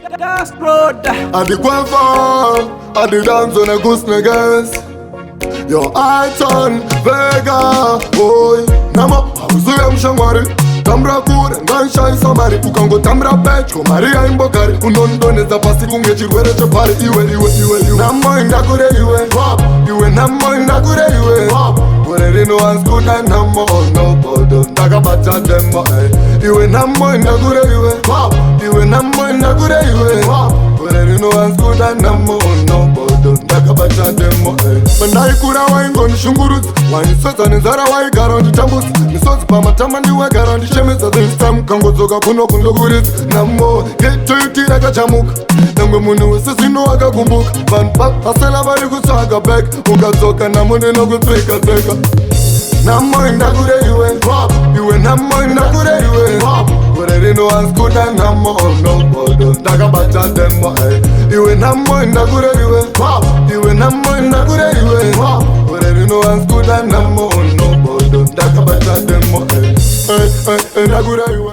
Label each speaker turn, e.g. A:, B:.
A: Das Brot.
B: Addie Queffa, Addie dance on a goose niggas. Yo, I turn Vega, boy. Nhamo, hauzu ya mshangwari. Tambra kure, ngansha isamari. Ukango tambra pech, Maria imbogari. Unondoneza pasi kunge chirwere chepari. Iwe. Nhamo indakure iwe. Nhamo indakure iwe. Kurerino anskuta Nhamo, no bodo. Ndakabata demo, iwe Nhamo indakure iwe. Nhamo indakure iwe. Kurerino anskuta Nhamo, no bodo. Ndakabata demo, Mandaikura waingoni shungurudzi. Waisotsa nenzara waigara nditambusi. Misodzi pamatama ndiwegara ndishemedza. This time kangodzoka kuno kundokuridzi. Nhamo getoitira kachamuka. Nangwe munhu wese zvino wakakumbuka. Vanhu pasela vari kutsvaga back. Ukadzoka Nhamo ndinokutsveka. Nhamo indakure iwe. Nhamo indakure iwe. Gore rino anskuta Nhamo, no bodo. Ndakabata demo, iwe Nhamo indakure iwe. Nhamo indakure iwe. Gore rino anskuta Nhamo, no bodo. Ndakabata demo, ndakure iwe.